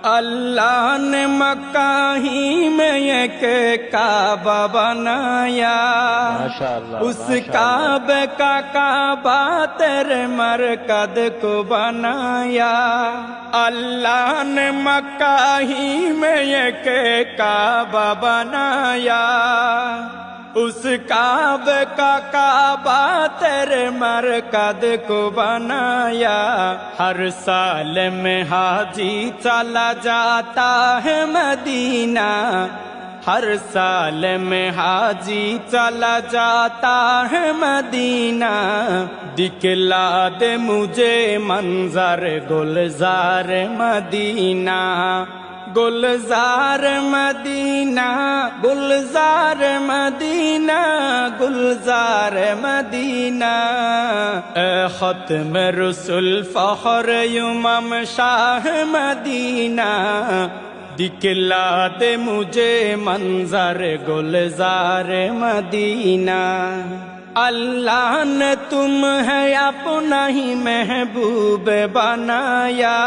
اللہ نے مکہ ہی میں ایک کعبہ بنایا، اس کعبے کا کعبہ تیرے مرکز کو بنایا۔ اللہ نے مکہ ہی میں ایک کعبہ بنایا، اس کعبے کا کعبہ تیرے مرکز کو بنایا۔ ہر سال میں حاجی چلا جاتا ہے مدینہ، ہر سال میں حاجی چلا جاتا ہے مدینہ۔ دکھلا دے مجھے منظر گلزار مدینہ، گلزار مدینہ، گلزار مدینہ، گلزار مدینہ۔ اے ختم رسول فخر امم شاہ مدینہ، دکھلا دے مجھے منظر گلزار مدینہ۔ اللہ نے تمہیں اپنا ہی محبوب بنایا،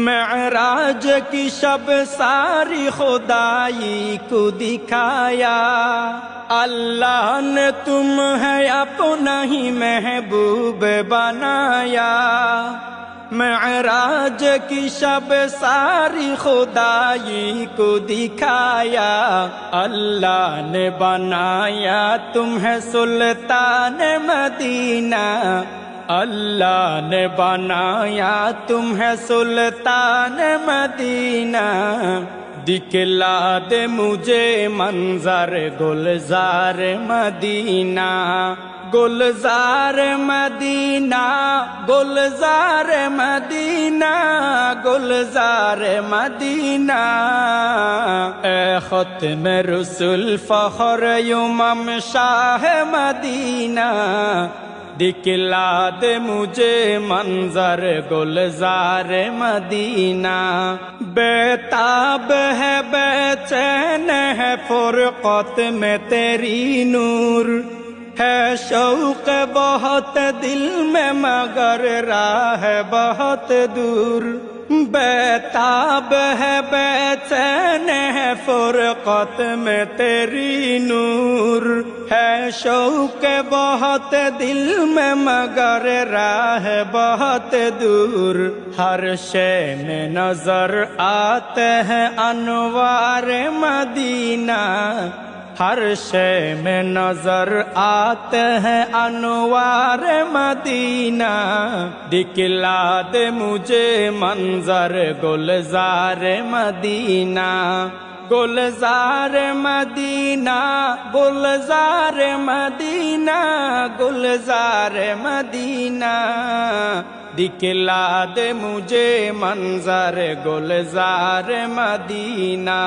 معراج کی شب ساری خدائی کو دکھایا۔ اللہ نے تمہیں اپنا ہی محبوب بنایا، معراج کی شب ساری خدائی کو دکھایا۔ اللہ نے بنایا تمہیں سلطان مدینہ، اللہ نے بنایا تمہیں سلطان مدینہ۔ دکھلا دے مجھے منظر گلزار مدینہ، گلزار مدینہ، گلزار مدینہ، گلزار مدینہ۔ اے ختم رسول فخر امم شاہ مدینہ، دکھلا دے مجھے منظر گلزار مدینہ۔ بے تاب ہے بے چین ہے فرقت میں تیری نور، ہے شوق بہت دل میں مگر راہ بہت دور۔ بے تاب ہے بے چین ہے فرقت میں تیری نور، ہے شوق بہت دل میں مگر راہ بہت دور۔ ہر شے میں نظر آتے ہیں انوار مدینہ، ہر شے میں نظر آتے ہیں انوار مدینہ۔ دکھلا دے مجھے منظر گلزار مدینہ، گلزار مدینہ، گلزار مدینہ، گلزار مدینہ۔ دکھلا دے مجھے منظر گلزار مدینہ۔